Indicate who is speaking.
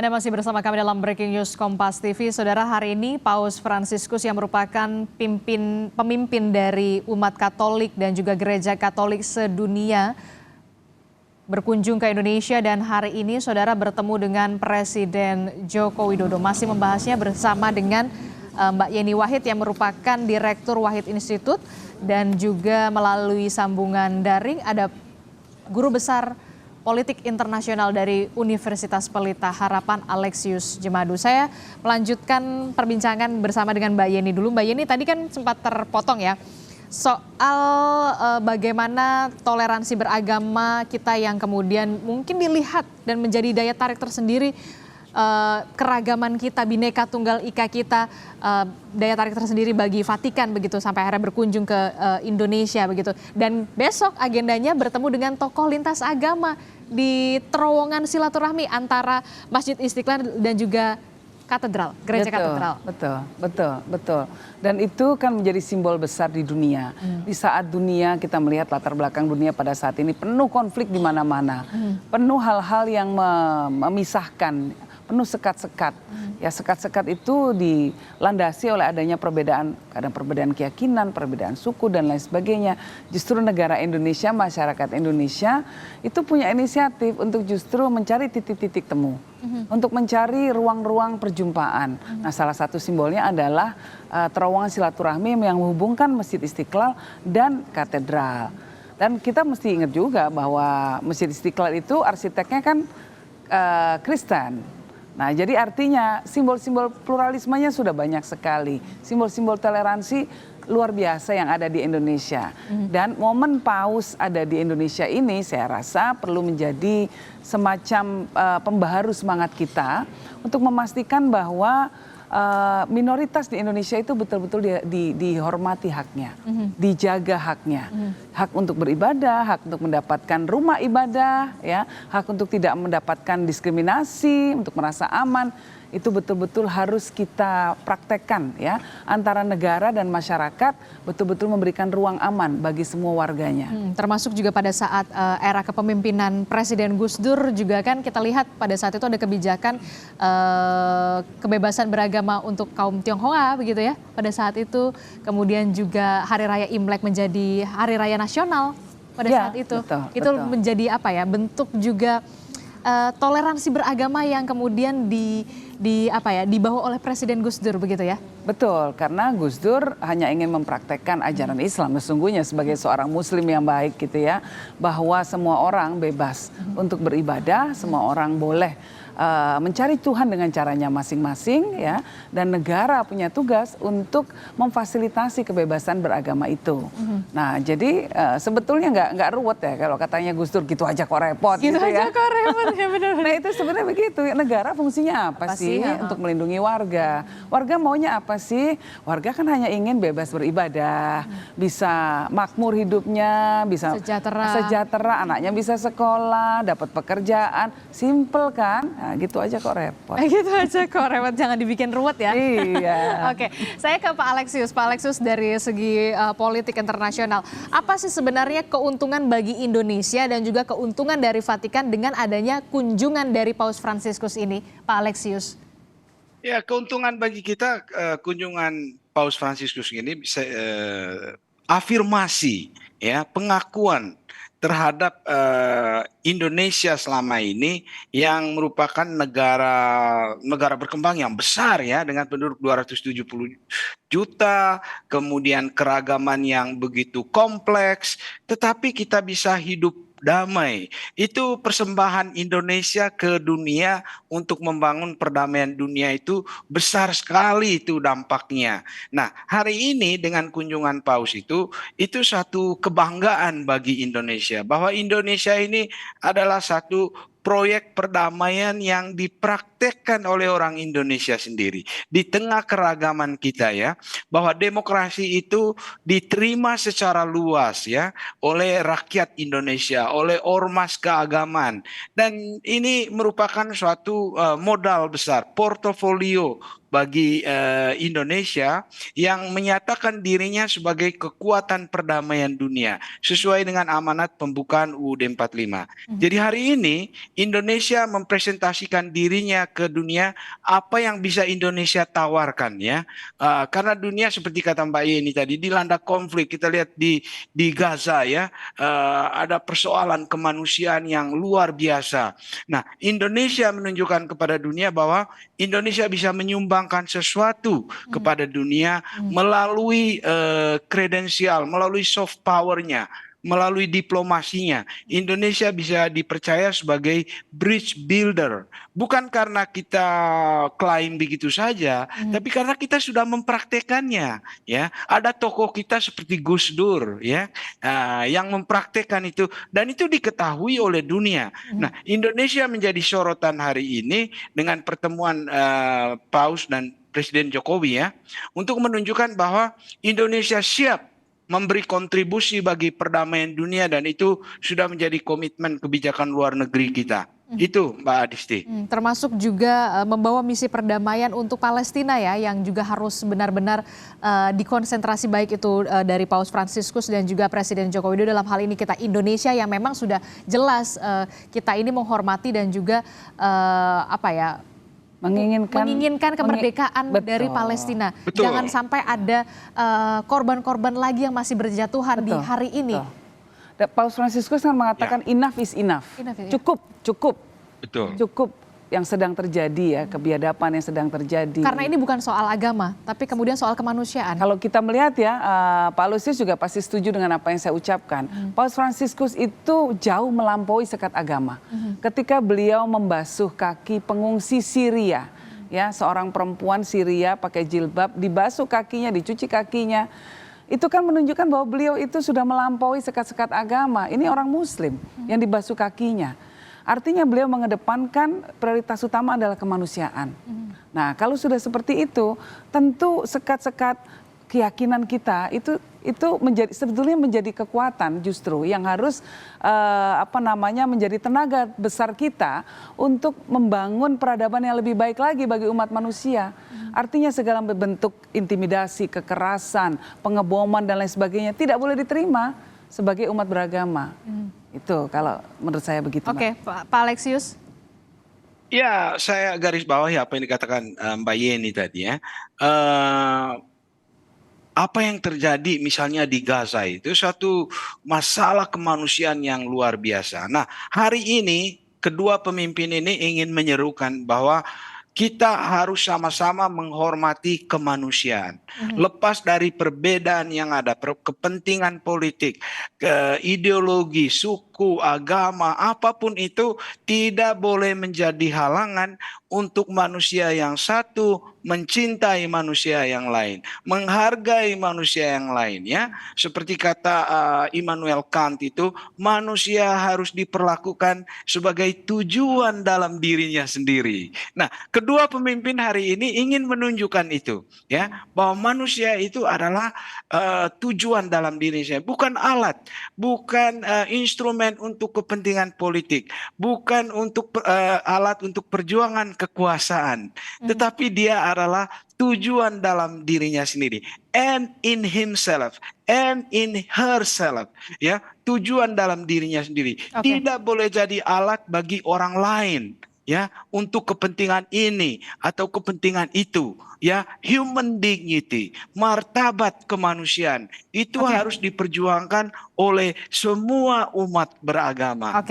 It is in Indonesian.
Speaker 1: Anda masih bersama kami dalam Breaking News Kompas TV. Saudara, hari ini Paus Fransiskus yang merupakan pemimpin dari umat Katolik dan juga Gereja Katolik sedunia berkunjung ke Indonesia, dan hari ini saudara bertemu dengan Presiden Joko Widodo. Masih membahasnya bersama dengan Mbak Yeni Wahid yang merupakan Direktur Wahid Institute, dan juga melalui sambungan daring ada Guru Besar Politik Internasional dari Universitas Pelita Harapan Alexius Jemadu. Saya melanjutkan perbincangan bersama dengan Mbak Yeni dulu. Mbak Yeni, tadi kan sempat terpotong ya soal bagaimana toleransi beragama kita yang kemudian mungkin dilihat dan menjadi daya tarik tersendiri, keragaman kita, Bhinneka Tunggal Ika kita, daya tarik tersendiri bagi Vatikan begitu, sampai akhirnya berkunjung ke Indonesia begitu. Dan besok agendanya bertemu dengan tokoh lintas agama di terowongan silaturahmi antara Masjid Istiqlal dan juga Katedral, Gereja Katedral.
Speaker 2: Betul. Dan itu kan menjadi simbol besar di dunia. Di saat dunia kita melihat latar belakang dunia pada saat ini penuh konflik di mana-mana. Penuh hal-hal yang memisahkan, penuh sekat-sekat. Ya, sekat-sekat itu dilandasi oleh adanya perbedaan, kadang perbedaan keyakinan, perbedaan suku dan lain sebagainya. Justru negara Indonesia, masyarakat Indonesia itu punya inisiatif untuk justru mencari titik-titik temu, untuk mencari ruang-ruang perjumpaan. Nah, salah satu simbolnya adalah terowongan silaturahmi yang menghubungkan Masjid Istiqlal dan Katedral. Dan kita mesti ingat juga bahwa Masjid Istiqlal itu arsiteknya kan Kristen. Nah, jadi artinya simbol-simbol pluralismenya sudah banyak sekali. Simbol-simbol toleransi luar biasa yang ada di Indonesia. Dan momen Paus ada di Indonesia ini saya rasa perlu menjadi semacam pembaharu semangat kita untuk memastikan bahwa minoritas di Indonesia itu betul-betul dihormati haknya, dijaga haknya, hak untuk beribadah, hak untuk mendapatkan rumah ibadah, ya, hak untuk tidak mendapatkan diskriminasi, untuk merasa aman. Itu betul-betul harus kita praktekkan, ya, antara negara dan masyarakat, betul-betul memberikan ruang aman bagi semua warganya.
Speaker 1: Termasuk juga pada saat era kepemimpinan Presiden Gus Dur juga kan kita lihat pada saat itu ada kebijakan kebebasan beragama untuk kaum Tionghoa begitu ya pada saat itu. Kemudian juga Hari Raya Imlek menjadi Hari Raya Nasional pada saat itu. Itu menjadi apa ya, bentuk juga toleransi beragama yang kemudian dibawa oleh Presiden Gus Dur begitu ya?
Speaker 2: Betul, karena Gus Dur hanya ingin mempraktekkan ajaran Islam sesungguhnya sebagai seorang Muslim yang baik gitu ya, bahwa semua orang bebas untuk beribadah, semua orang boleh mencari Tuhan dengan caranya masing-masing, ya, dan negara punya tugas untuk memfasilitasi kebebasan beragama itu. Nah, jadi sebetulnya nggak ruwet ya kalau katanya Gus Dur gitu aja kok repot gitu ya.
Speaker 1: Kok repot ya, benar.
Speaker 2: Nah, itu sebenarnya begitu. Negara fungsinya apa sih? Untuk melindungi warga. Warga maunya apa sih? Warga kan hanya ingin bebas beribadah, bisa makmur hidupnya, bisa sejahtera, anaknya bisa sekolah, dapat pekerjaan, simple kan? Nah, gitu aja kok repot.
Speaker 1: Gitu aja kok repot, jangan dibikin ruwet ya.
Speaker 2: Iya.
Speaker 1: Oke, saya ke Pak Alexius. Pak Alexius, dari segi politik internasional, apa sih sebenarnya keuntungan bagi Indonesia dan juga keuntungan dari Vatikan dengan adanya kunjungan dari Paus Fransiskus ini, Pak Alexius?
Speaker 3: Ya, keuntungan bagi kita kunjungan Paus Fransiskus ini bisa afirmasi, ya, pengakuan terhadap Indonesia selama ini yang merupakan negara berkembang yang besar ya, dengan penduduk 270 juta, kemudian keragaman yang begitu kompleks, tetapi kita bisa hidup damai. Itu persembahan Indonesia ke dunia untuk membangun perdamaian dunia, itu besar sekali itu dampaknya. Nah, hari ini dengan kunjungan Paus itu satu kebanggaan bagi Indonesia, bahwa Indonesia ini adalah satu proyek perdamaian yang dipraktekkan oleh orang Indonesia sendiri di tengah keragaman kita, ya, bahwa demokrasi itu diterima secara luas ya oleh rakyat Indonesia, oleh ormas keagamaan, dan ini merupakan suatu modal besar, portofolio bagi Indonesia yang menyatakan dirinya sebagai kekuatan perdamaian dunia sesuai dengan amanat pembukaan UUD 45. Jadi hari ini Indonesia mempresentasikan dirinya ke dunia apa yang bisa Indonesia tawarkan ya. Karena dunia seperti kata Mbak Yeni tadi dilanda konflik. Kita lihat di Gaza ya, ada persoalan kemanusiaan yang luar biasa. Nah, Indonesia menunjukkan kepada dunia bahwa Indonesia bisa menyumbangkan sesuatu kepada dunia melalui kredensial, melalui soft power-nya, melalui diplomasinya. Indonesia bisa dipercaya sebagai bridge builder. Bukan karena kita klaim begitu saja, tapi karena kita sudah mempraktekannya. Ya, ada tokoh kita seperti Gus Dur, ya, yang mempraktekkan itu, dan itu diketahui oleh dunia. Nah, Indonesia menjadi sorotan hari ini dengan pertemuan Paus dan Presiden Jokowi ya, untuk menunjukkan bahwa Indonesia siap memberi kontribusi bagi perdamaian dunia, dan itu sudah menjadi komitmen kebijakan luar negeri kita. Itu Mbak Adisti.
Speaker 1: Termasuk juga membawa misi perdamaian untuk Palestina ya, yang juga harus benar-benar dikonsentrasi, baik itu dari Paus Fransiskus dan juga Presiden Joko Widodo. Dalam hal ini kita Indonesia yang memang sudah jelas kita ini menghormati dan juga menginginkan kemerdekaan dari Palestina.
Speaker 3: Betul.
Speaker 1: Jangan sampai ada korban-korban lagi yang masih berjatuhan di hari ini.
Speaker 2: Paus Fransiskus kan mengatakan enough is enough. Cukup.
Speaker 3: Betul.
Speaker 2: Cukup yang sedang terjadi ya, kebiadaban yang sedang terjadi.
Speaker 1: Karena ini bukan soal agama, tapi kemudian soal kemanusiaan. Kalau
Speaker 2: kita melihat ya, Pak Lusius juga pasti setuju dengan apa yang saya ucapkan. Paus Fransiskus itu jauh melampaui sekat agama. Ketika beliau membasuh kaki pengungsi Syria, ya, seorang perempuan Syria pakai jilbab, dibasuh kakinya, dicuci kakinya. Itu kan menunjukkan bahwa beliau itu sudah melampaui sekat-sekat agama. Ini orang Muslim yang dibasuh kakinya. Artinya beliau mengedepankan prioritas utama adalah kemanusiaan. Nah, kalau sudah seperti itu, tentu sekat-sekat keyakinan kita itu sebetulnya menjadi kekuatan justru yang harus menjadi tenaga besar kita untuk membangun peradaban yang lebih baik lagi bagi umat manusia. Artinya segala bentuk intimidasi, kekerasan, pengeboman dan lain sebagainya tidak boleh diterima sebagai umat beragama. Itu kalau menurut saya begitu.
Speaker 1: Oke, Pak Alexius.
Speaker 3: Ya, saya garis bawahi apa yang dikatakan Mbak Yeni tadi ya. Apa yang terjadi misalnya di Gaza itu satu masalah kemanusiaan yang luar biasa. Nah, hari ini kedua pemimpin ini ingin menyerukan bahwa kita harus sama-sama menghormati kemanusiaan. Lepas dari perbedaan yang ada, kepentingan politik, ideologi, suku, agama, apapun itu tidak boleh menjadi halangan untuk manusia yang satu mencintai manusia yang lain, menghargai manusia yang lain ya. Seperti kata Immanuel Kant itu, manusia harus diperlakukan sebagai tujuan dalam dirinya sendiri. Nah, kedua pemimpin hari ini ingin menunjukkan itu ya, bahwa manusia itu adalah tujuan dalam dirinya, bukan alat, bukan instrumen untuk kepentingan politik, bukan untuk alat untuk perjuangan kekuasaan, tetapi dia adalah tujuan dalam dirinya sendiri, and in himself and in herself ya, tujuan dalam dirinya sendiri. Tidak boleh jadi alat bagi orang lain ya, untuk kepentingan ini atau kepentingan itu ya. Human dignity, martabat kemanusiaan itu harus diperjuangkan oleh semua umat beragama.